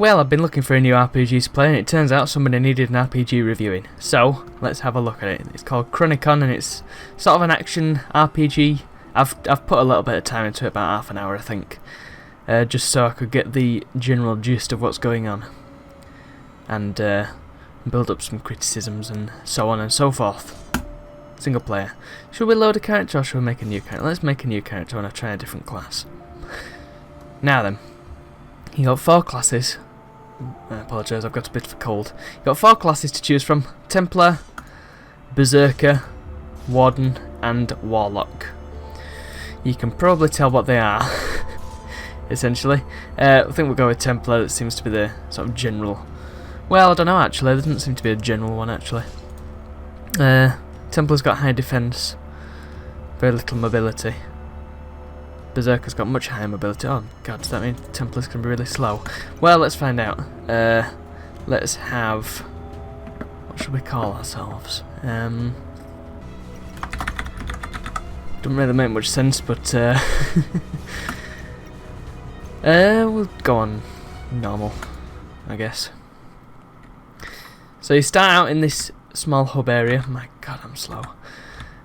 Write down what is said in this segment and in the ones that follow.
Well, I've been looking for a new RPG to play, and it turns out somebody needed an RPG reviewing. So, let's have a look at it. It's called Chronicon, and it's sort of an action RPG. I've put a little bit of time into it, about half an hour, I think, just so I could get the general gist of what's going on, and build up some criticisms and so on and so forth. Single player. Should we load a character or should we make a new character? Let's make a new character and I'll try a different class. Now then, you got 4 classes. I apologise, I've got a bit of a cold. You got 4 classes to choose from: Templar, Berserker, Warden, and Warlock. You can probably tell what they are, essentially. I think we'll go with Templar. That seems to be the sort of general. Well, I don't know actually. There doesn't seem to be a general one actually. Templar's got high defense, very little mobility. Berserker's got much higher mobility. Oh god, does that mean Templars can be really slow? Well, let's find out. Let's have... what should we call ourselves? Doesn't really make much sense, but we'll go on normal, I guess. So you start out in this small hub area. My god, I'm slow.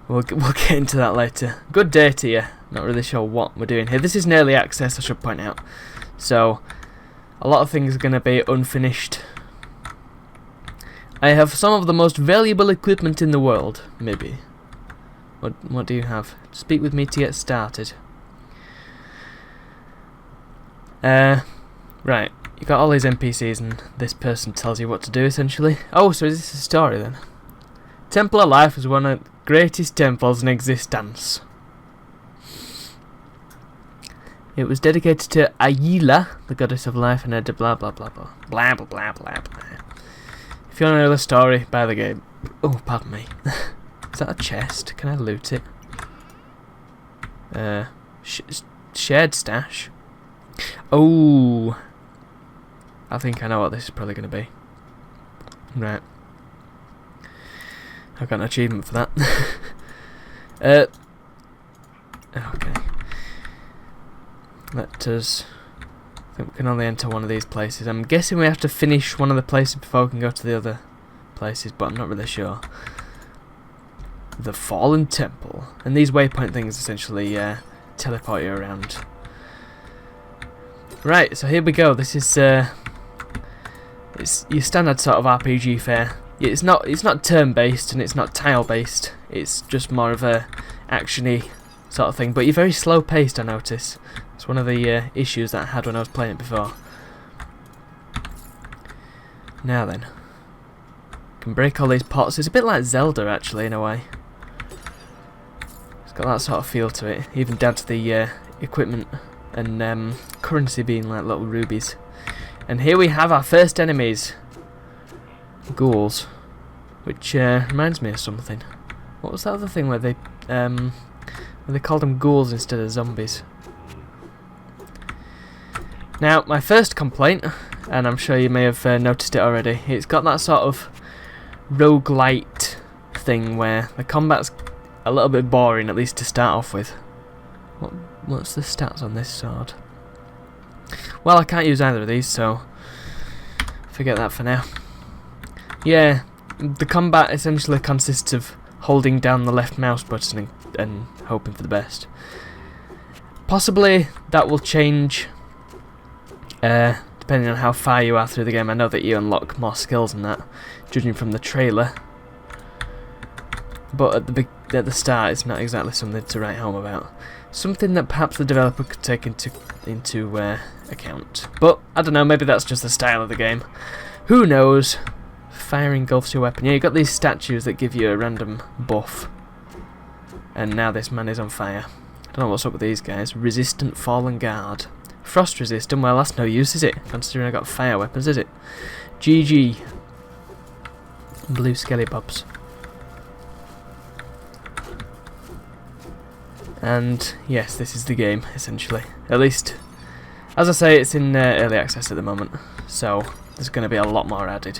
We'll get into that later. Good day to you. Not really sure what we're doing here. This is an early access, I should point out. So, a lot of things are going to be unfinished. I have some of the most valuable equipment in the world, maybe. What do you have? Speak with me to get started. Right. You got all these NPCs and this person tells you what to do, essentially. Oh, so is this a story then? Templar life is one of the greatest temples in existence. It was dedicated to Ayla, the goddess of life, and her blah blah blah blah blah blah blah blah blah. If you want to know the story, buy the game. Oh, pardon me. Is that a chest? Can I loot it? Shared stash. Oh, I think I know what this is probably going to be. Right. I've got an achievement for that. Okay. Let us... I think we can only enter one of these places. I'm guessing we have to finish one of the places before we can go to the other places, but I'm not really sure. The Fallen Temple. And these waypoint things essentially teleport you around. Right, so here we go. This is it's your standard sort of RPG fare. It's not turn-based and it's not tile-based. It's just more of a action-y sort of thing. But you're very slow-paced, I notice. It's one of the issues that I had when I was playing it before. Now then, can break all these pots. It's a bit like Zelda, actually, in a way. It's got that sort of feel to it, even down to the equipment and currency being like little rubies. And here we have our first enemies. Ghouls. Which reminds me of something. What was that other thing where they called them ghouls instead of zombies? Now, my first complaint, and I'm sure you may have noticed it already, it's got that sort of roguelite thing where the combat's a little bit boring, at least to start off with. What's the stats on this sword? Well, I can't use either of these, so forget that for now. Yeah, the combat essentially consists of holding down the left mouse button and hoping for the best. Possibly that will change depending on how far you are through the game. I know that you unlock more skills than that, judging from the trailer. But at the start, it's not exactly something to write home about. Something that perhaps the developer could take into account. But I don't know. Maybe that's just the style of the game. Who knows? Fire engulfs your weapon. Yeah, you got these statues that give you a random buff. And now this man is on fire. I don't know what's up with these guys. Resistant Fallen Guard. Frost resistant. Well, that's no use, is it? Considering I got fire weapons, is it? GG. Blue skellybobs. And yes, this is the game, essentially. At least, as I say, it's in early access at the moment, so there's going to be a lot more added.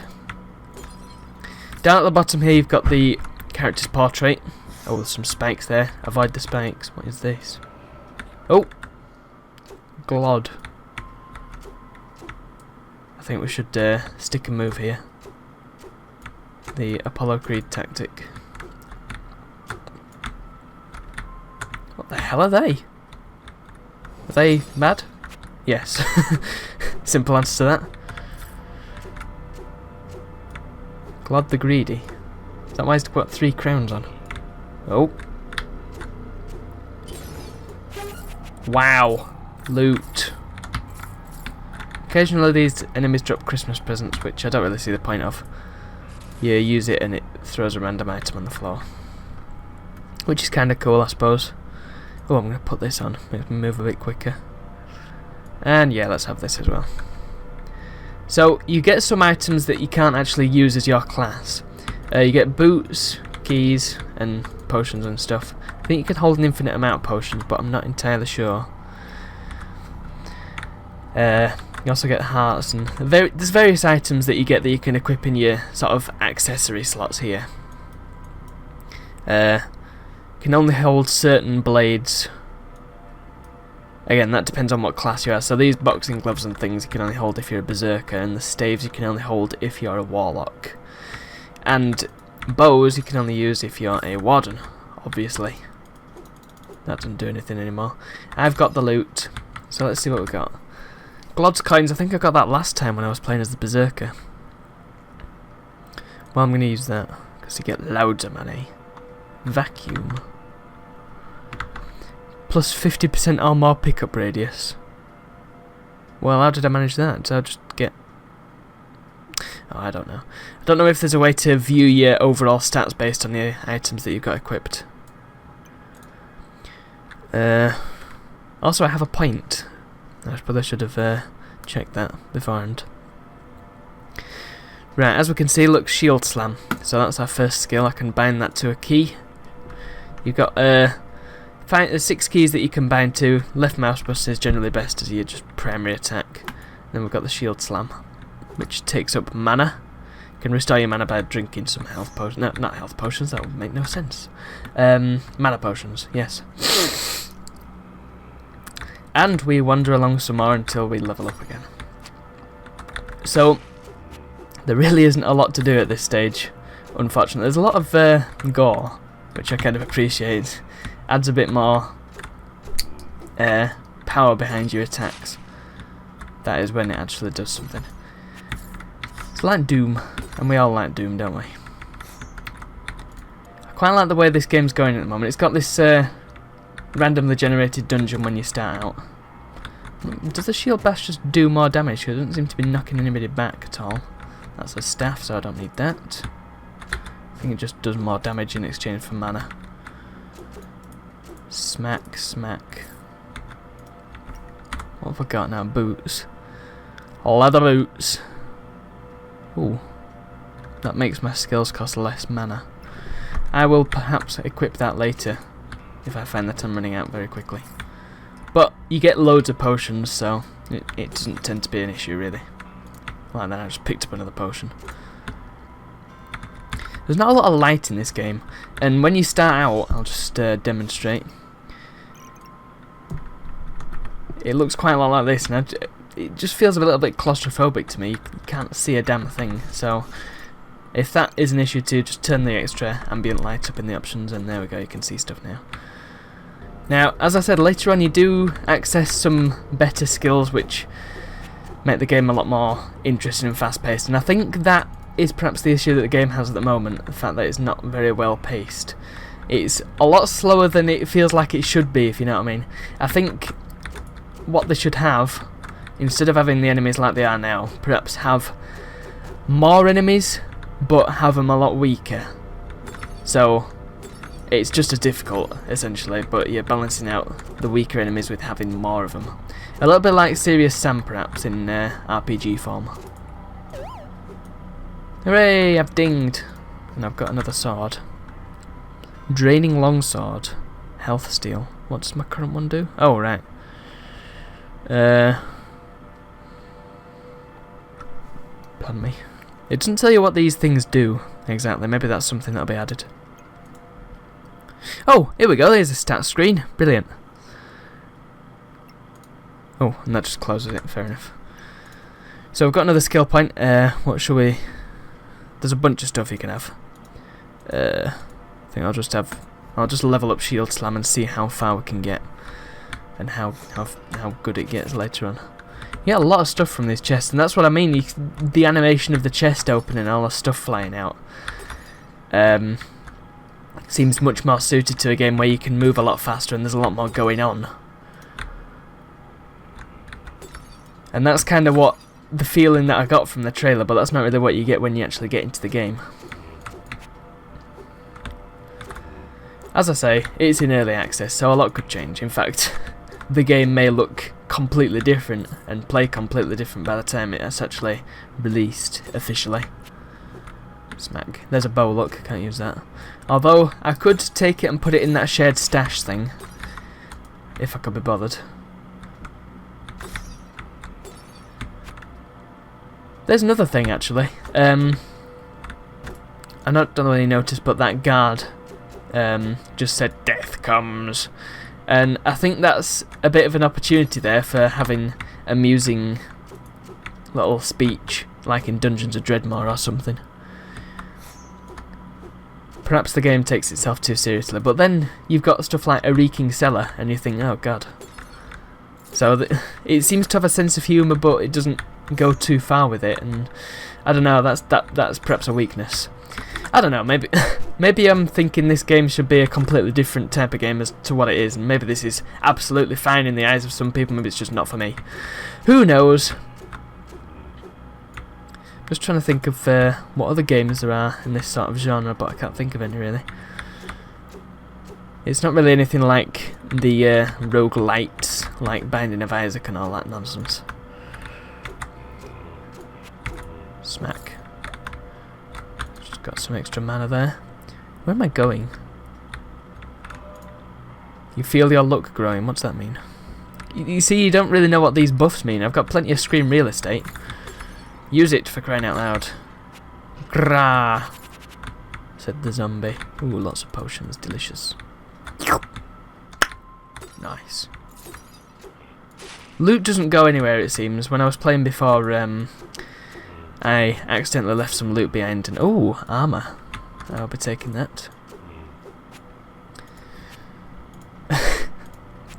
Down at the bottom here, you've got the character's portrait. Oh, there's some spikes there. Avoid the spikes. What is this? Oh! Glod. I think we should stick and move here. The Apollo Creed tactic. What the hell are they? Are they mad? Yes. Simple answer to that. Glod the Greedy. Is that why he's put 3 crowns on? Oh. Wow. Loot. Occasionally these enemies drop Christmas presents, which I don't really see the point of. You use it and it throws a random item on the floor. Which is kind of cool, I suppose. Oh, I'm going to put this on. Makes me move a bit quicker. And yeah, let's have this as well. So, you get some items that you can't actually use as your class. You get boots, keys, and potions and stuff. I think you can hold an infinite amount of potions, but I'm not entirely sure. You also get hearts, and there's various items that you get that you can equip in your sort of accessory slots here. Can only hold certain blades. Again, that depends on what class you are. So these boxing gloves and things you can only hold if you're a berserker, and the staves you can only hold if you're a warlock. And bows you can only use if you're a warden, obviously. That doesn't do anything anymore. I've got the loot, so let's see what we've got. Glod's coins, I think I got that last time when I was playing as the berserker. Well, I'm going to use that, because you get loads of money. Vacuum. Plus 50% or more pickup radius. Well, how did I manage that? Did I just get... Oh, I don't know. I don't know if there's a way to view your overall stats based on the items that you've got equipped. Also, I have a point. I probably should have checked that beforehand. Right, as we can see, look, Shield Slam. So that's our first skill. I can bind that to a key. You've got 6 keys that you can bind to. Left mouse button is generally best as your just primary attack. Then we've got the Shield Slam, which takes up mana. You can restore your mana by drinking some health potions. No, not health potions, that would make no sense. Mana potions, yes. And we wander along some more until we level up again. So, there really isn't a lot to do at this stage, unfortunately. There's a lot of gore, which I kind of appreciate. Adds a bit more power behind your attacks. That is when it actually does something. It's like Doom, and we all like Doom, don't we? I quite like the way this game's going at the moment. It's got this randomly generated dungeon when you start out. Does the shield bash just do more damage? Because it doesn't seem to be knocking anybody back at all. That's a staff, so I don't need that. I think it just does more damage in exchange for mana. Smack, smack. What have I got now? Boots. Leather boots. Ooh. That makes my skills cost less mana. I will perhaps equip that later, if I find that I'm running out very quickly. But you get loads of potions, so it doesn't tend to be an issue, really. Well, then I just picked up another potion. There's not a lot of light in this game, and when you start out, I'll just demonstrate. It looks quite a lot like this, and it just feels a little bit claustrophobic to me. You can't see a damn thing, so if that is an issue too, just turn the extra ambient light up in the options, and there we go, you can see stuff now. Now, as I said, later on you do access some better skills which make the game a lot more interesting and fast-paced, and I think that is perhaps the issue that the game has at the moment, the fact that it's not very well paced. It's a lot slower than it feels like it should be, if you know what I mean. I think what they should have, instead of having the enemies like they are now, perhaps have more enemies, but have them a lot weaker. So it's just as difficult, essentially, but you're balancing out the weaker enemies with having more of them. A little bit like Serious Sam, perhaps, in RPG form. Hooray, I've dinged. And I've got another sword. Draining Longsword. Health Steal. What does my current one do? Oh, right. Pardon me. It doesn't tell you what these things do, exactly. Maybe that's something that'll be added. Oh, here we go. There's a stat screen. Brilliant. Oh, and that just closes it. Fair enough. So we've got another skill point. What shall we... There's a bunch of stuff you can have. I think I'll just level up Shield Slam and see how far we can get. And how good it gets later on. You get a lot of stuff from these chests, and that's what I mean. The animation of the chest opening, all the stuff flying out, seems much more suited to a game where you can move a lot faster and there's a lot more going on. And that's kind of what the feeling that I got from the trailer, but that's not really what you get when you actually get into the game. As I say, it's in early access, so a lot could change. In fact, the game may look completely different and play completely different by the time it's actually released officially. Smack. There's a bow, look, can't use that. Although, I could take it and put it in that shared stash thing, if I could be bothered. There's another thing, actually. I don't know if you noticed, but that guard just said, "Death comes." And I think that's a bit of an opportunity there for having amusing little speech, like in Dungeons of Dreadmore or something. Perhaps the game takes itself too seriously, but then you've got stuff like a reeking cellar, and you think, oh god. So it seems to have a sense of humour, but it doesn't go too far with it, and I don't know, that's perhaps a weakness. I don't know, maybe I'm thinking this game should be a completely different type of game as to what it is, and maybe this is absolutely fine in the eyes of some people, maybe it's just not for me. Who knows? Just trying to think of what other games there are in this sort of genre, but I can't think of any really. It's not really anything like the roguelites, like Binding of Isaac and all that nonsense. Smack. Just got some extra mana there. Where am I going? You feel your luck growing, what's that mean? You see, you don't really know what these buffs mean. I've got plenty of screen real estate. Use it, for crying out loud. Grah, said the zombie. Ooh, lots of potions, delicious. Nice. Loot doesn't go anywhere, it seems. When I was playing before, I accidentally left some loot behind, and ooh, armour. I'll be taking that.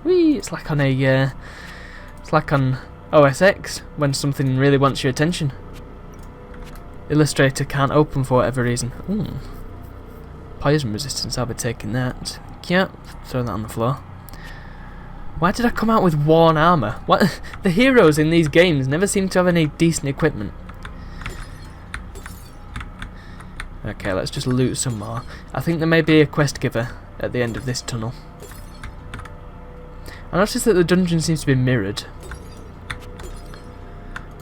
Whee! It's like on OS X when something really wants your attention. Illustrator can't open for whatever reason. Ooh. Poison resistance, I'll be taking that. Yeah, throw that on the floor. Why did I come out with worn armour? What? The heroes in these games never seem to have any decent equipment. Okay, let's just loot some more. I think there may be a quest giver at the end of this tunnel. I noticed that the dungeon seems to be mirrored.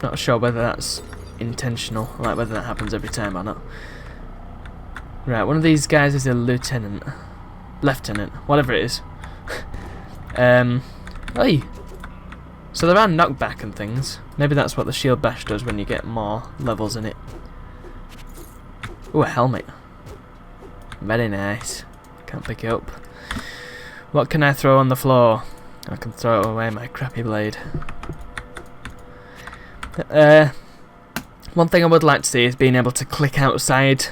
Not sure whether that's intentional, like whether that happens every time or not. Right, one of these guys is a lieutenant. Lieutenant, whatever it is. Hey! So there are knockback and things. Maybe that's what the shield bash does when you get more levels in it. Ooh, a helmet. Very nice. Can't pick it up. What can I throw on the floor? I can throw away my crappy blade. One thing I would like to see is being able to click outside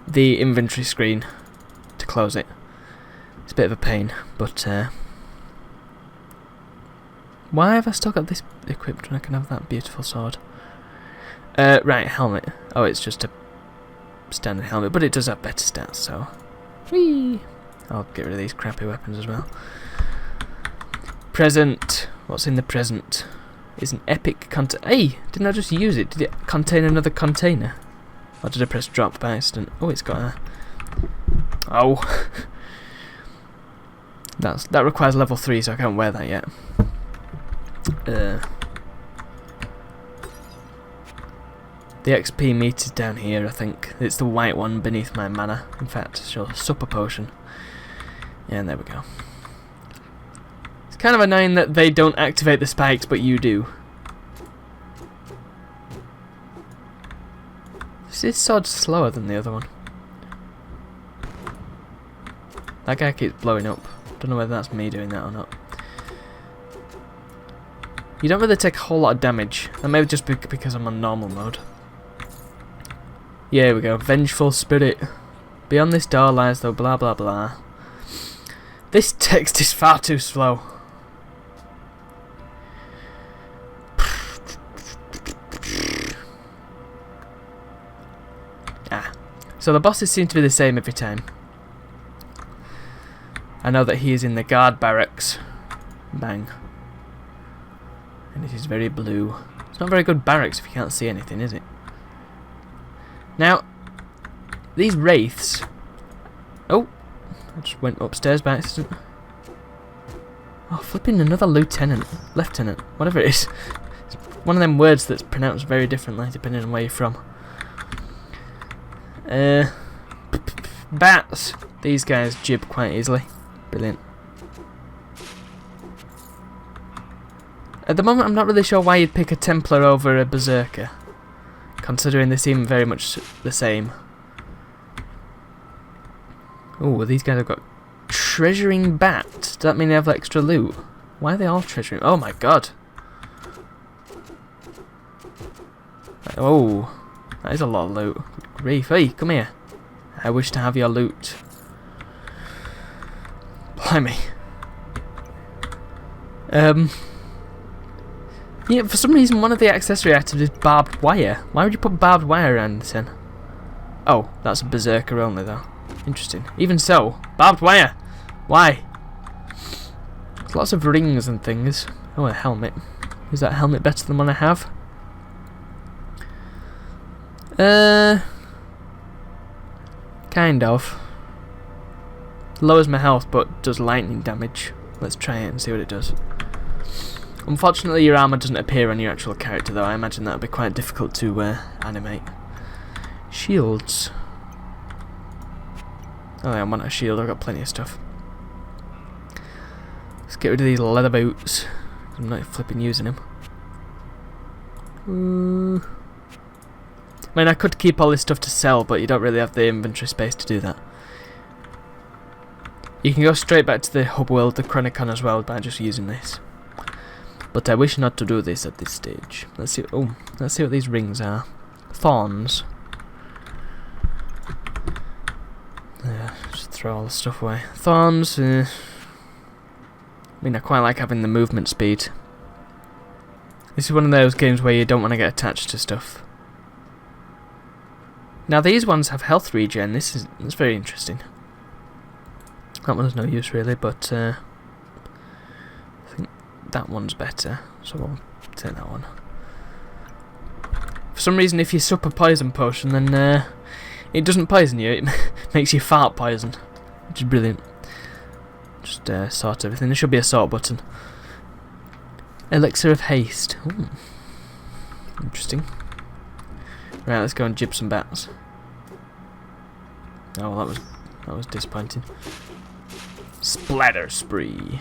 the inventory screen to close it. It's a bit of a pain, but why have I still got this equipped when I can have that beautiful sword? Right, helmet. Oh, it's just a standard helmet, but it does have better stats, so whee! I'll get rid of these crappy weapons as well. Present. What's in the present? Is an epic container. Hey! Didn't I just use it? Did it contain another container? Or did I press drop by accident? Oh, it's got a... Oh! That requires level 3, so I can't wear that yet. The XP meter's down here, I think. It's the white one beneath my mana. In fact, sure, supper potion. Yeah, and there we go. It's kind of annoying that they don't activate the spikes, but you do. This sword's slower than the other one. That guy keeps blowing up. Don't know whether that's me doing that or not. You don't really take a whole lot of damage. That may just be because I'm on normal mode. Yeah, here we go. Vengeful spirit. Beyond this door lies though blah blah blah. This text is far too slow. So the bosses seem to be the same every time. I know that he is in the guard barracks. Bang. And it is very blue. It's not very good barracks if you can't see anything, is it? Now, these wraiths... Oh! I just went upstairs by accident. Oh, flipping another lieutenant. Lieutenant. Whatever it is. It's one of them words that's pronounced very differently depending on where you're from. Bats. These guys jib quite easily. Brilliant. At the moment I'm not really sure why you'd pick a Templar over a Berserker, considering they seem very much the same. Oh, these guys have got treasuring bat. Does that mean they have extra loot? Why are they all treasuring? Oh my god. Oh, that is a lot of loot. Good grief. Hey, come here. I wish to have your loot. Blimey. Yeah, for some reason one of the accessory items is barbed wire. Why would you put barbed wire around this then? Oh, that's a Berserker only though. Interesting. Even so, barbed wire! Why? There's lots of rings and things. Oh, a helmet. Is that helmet better than one I have? Kind of. Lowers my health but does lightning damage. Let's try it and see what it does. Unfortunately your armour doesn't appear on your actual character though. I imagine that would be quite difficult to animate. Shields. Oh yeah, I want a shield, I've got plenty of stuff. Let's get rid of these leather boots. I'm not flipping using them. I mean, I could keep all this stuff to sell, but you don't really have the inventory space to do that. You can go straight back to the hub world, the Chronicon as well, by just using this. But I wish not to do this at this stage. Let's see. Oh, let's see what these rings are. Thorns. Yeah, just throw all the stuff away. Thorns. I mean, I quite like having the movement speed. This is one of those games where you don't want to get attached to stuff. Now these ones have health regen. That's very interesting. That one's no use really, but I think that one's better, so I'll take that one. For some reason, if you sup a poison potion, then it doesn't poison you. It makes you fart poison, which is brilliant. Just sort everything. There should be a sort button. Elixir of haste. Ooh. Interesting. Right, let's go and jib some bats. Oh, well, that was disappointing. Splatter spree.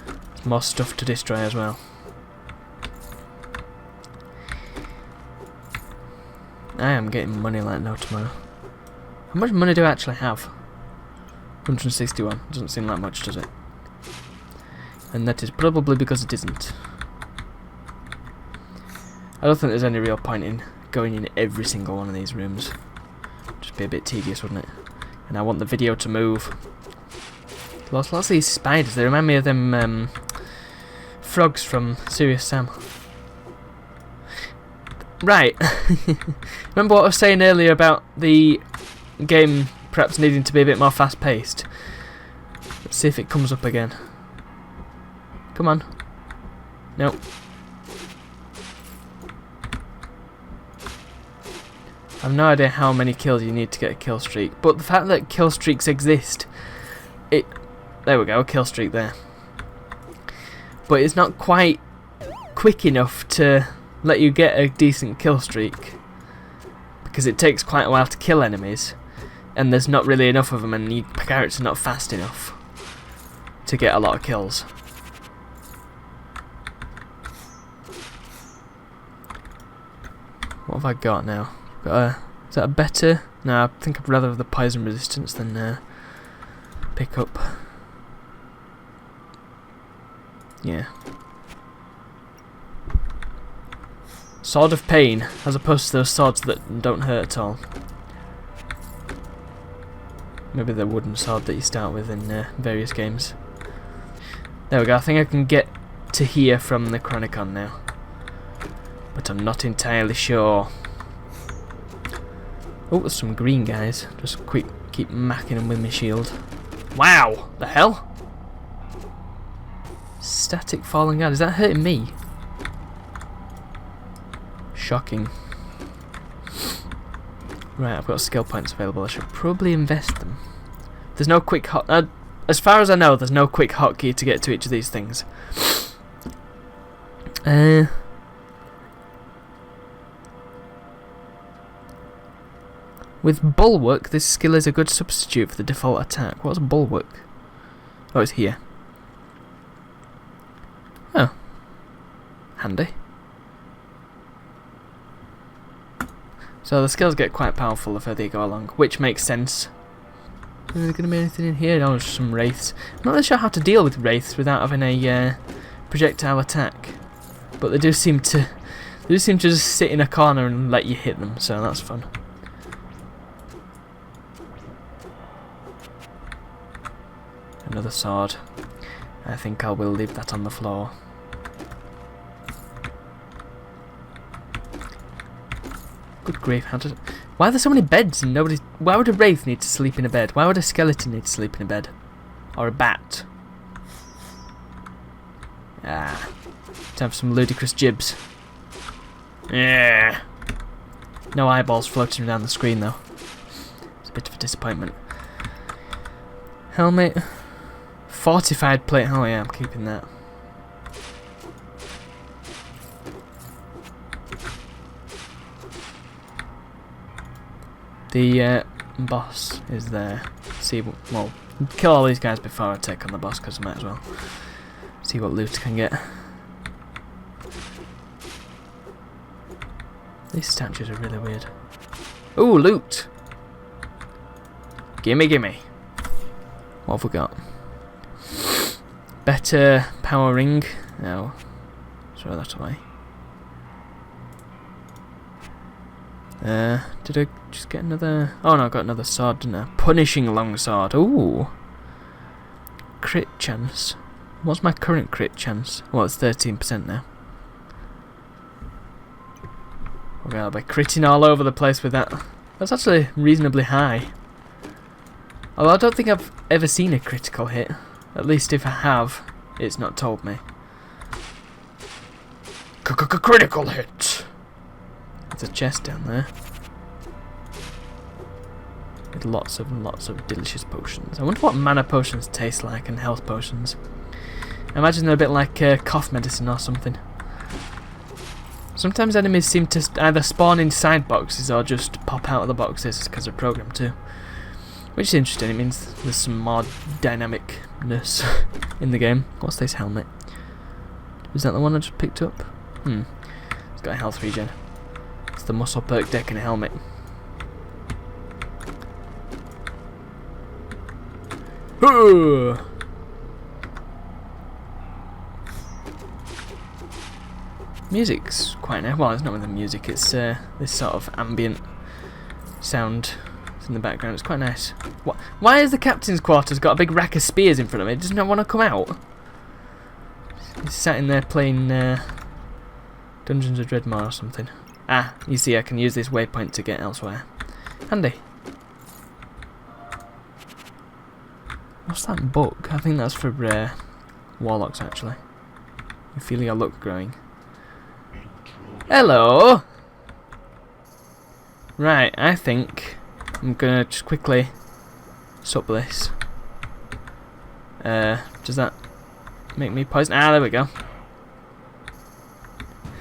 There's more stuff to destroy as well. I am getting money like no tomorrow. How much money do I actually have? 161. Doesn't seem like much, does it? And that is probably because it isn't. I don't think there's any real point in going in every single one of these rooms. Just be a bit tedious, wouldn't it? And I want the video to move. Lots of these spiders. They remind me of them frogs from Serious Sam. Right. Remember what I was saying earlier about the game perhaps needing to be a bit more fast-paced? Let's see if it comes up again. Come on. Nope. I have no idea how many kills you need to get a kill streak, but the fact that kill streaks exist, there we go, a kill streak there. But it's not quite quick enough to let you get a decent kill streak, because it takes quite a while to kill enemies, and there's not really enough of them, and your character's not fast enough to get a lot of kills. What have I got now? Is that a better? No, I think I'd rather have the poison resistance than pick up. Yeah. Sword of Pain, as opposed to those swords that don't hurt at all. Maybe the wooden sword that you start with in various games. There we go, I think I can get to here from the Chronicon now. But I'm not entirely sure. Oh, there's some green guys. Just keep macking them with my shield. Wow! The hell? Static falling guard. Is that hurting me? Shocking. Right, I've got skill points available. I should probably invest them. There's no quick hot... as far as I know, there's no quick hotkey to get to each of these things. With Bulwark, this skill is a good substitute for the default attack. What's Bulwark? Oh, it's here. Oh. Handy. So the skills get quite powerful the further you go along, which makes sense. Is there going to be anything in here? No, just some wraiths. I'm not really sure how to deal with wraiths without having a projectile attack, but they do seem to just sit in a corner and let you hit them, so that's fun. Another sword. I think I will leave that on the floor. Good grief, why are there so many beds and nobody... Why would a wraith need to sleep in a bed? Why would a skeleton need to sleep in a bed? Or a bat? Ah. Time for some ludicrous jibs. Yeah. No eyeballs floating down the screen though. It's a bit of a disappointment. Helmet. Fortified plate. Oh yeah, I'm keeping that. The boss is there. See, well, kill all these guys before I take on the boss, because I might as well see what loot I can get. These statues are really weird. Ooh, loot! Gimme, gimme. What have we got? Better power ring. No. Throw that away. Did I just get another... Oh no, I got another sword, didn't I? Punishing longsword. Ooh. Crit chance. What's my current crit chance? Well, it's 13% now. Okay, I'll be critting all over the place with that. That's actually reasonably high. Although I don't think I've ever seen a critical hit. At least if I have, it's not told me. Critical hit! There's a chest down there. With lots of delicious potions. I wonder what mana potions taste like and health potions. I imagine they're a bit like cough medicine or something. Sometimes enemies seem to either spawn inside boxes or just pop out of the boxes because they're programmed to. Which is interesting, it means there's some more dynamicness in the game. What's this helmet? Is that the one I just picked up? It's got a health regen. It's the muscle perk deck and a helmet. Music's quite nice. Well, it's not with the music, it's this sort of ambient sound in the background. It's quite nice. Why has the captain's quarters got a big rack of spears in front of it? Does not want to come out? He's sat in there playing Dungeons of Dreadmore or something. Ah, you see, I can use this waypoint to get elsewhere. Handy. What's that book? I think that's for warlocks, actually. I'm feeling your luck growing. Hello! Right, I think I'm gonna just quickly sup this. Does that make me poison? Ah, there we go.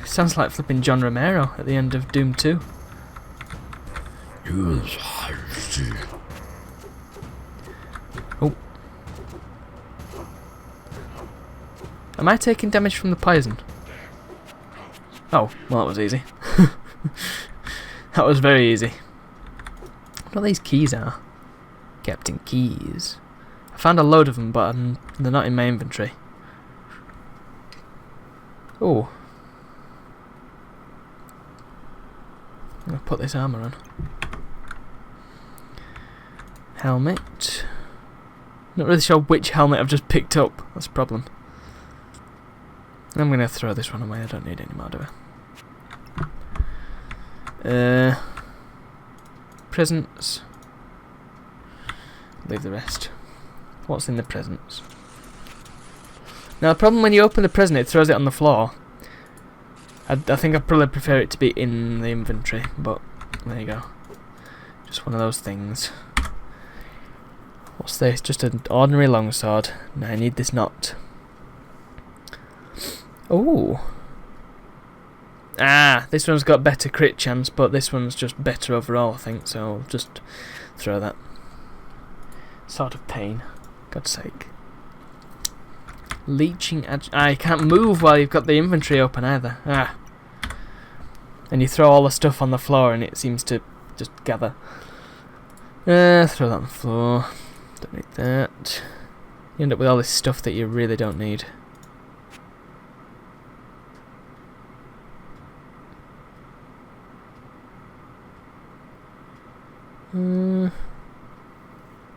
Sounds like flipping John Romero at the end of Doom 2. Oh. Am I taking damage from the poison? Oh, well that was easy. That was very easy. What these keys are? Captain keys. I found a load of them, but they're not in my inventory. Oh. I'm going to put this armour on. Helmet. Not really sure which helmet I've just picked up. That's a problem. I'm going to throw this one away. I don't need any more, do I? Presents. Leave the rest. What's in the presents? Now the problem when you open the present, it throws it on the floor. I think I'd probably prefer it to be in the inventory, but there you go. Just one of those things. What's this? Just an ordinary longsword. Now I need this knot. Ooh. Ah, this one's got better crit chance, but this one's just better overall, I think, so I'll just throw that. Sort of pain. God's sake. Leeching I can't move while you've got the inventory open either. Ah. And you throw all the stuff on the floor and it seems to just gather. Throw that on the floor. Don't need that. You end up with all this stuff that you really don't need.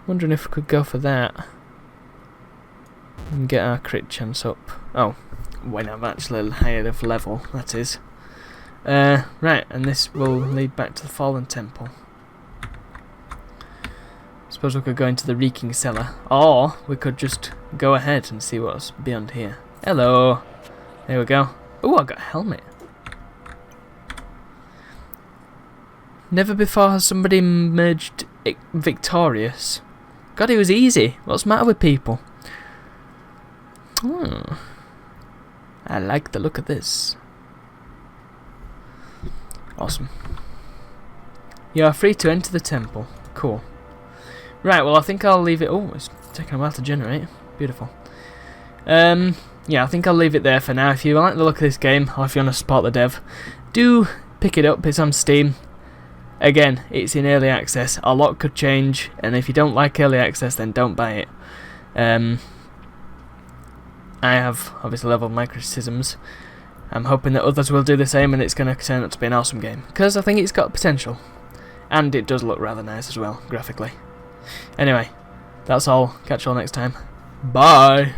Wondering if we could go for that and get our crit chance up. Oh, when I'm actually higher of level, that is. Right, and this will lead back to the Fallen Temple. Suppose we could go into the Reeking Cellar, or we could just go ahead and see what's beyond here. Hello! There we go. Oh, I got a helmet. Never before has somebody emerged victorious. God, it was easy. What's the matter with people? I like the look of this. Awesome. You are free to enter the temple. Cool. Right, well I think I'll leave it... Oh, it's taking a while to generate. Beautiful. Yeah, I think I'll leave it there for now. If you like the look of this game, or if you want to support the dev, do pick it up. It's on Steam. Again, it's in early access. A lot could change, and if you don't like early access, then don't buy it. I have obviously leveled my criticisms. I'm hoping that others will do the same, and it's going to turn out to be an awesome game, because I think it's got potential. And it does look rather nice as well, graphically. Anyway, that's all. Catch you all next time. Bye!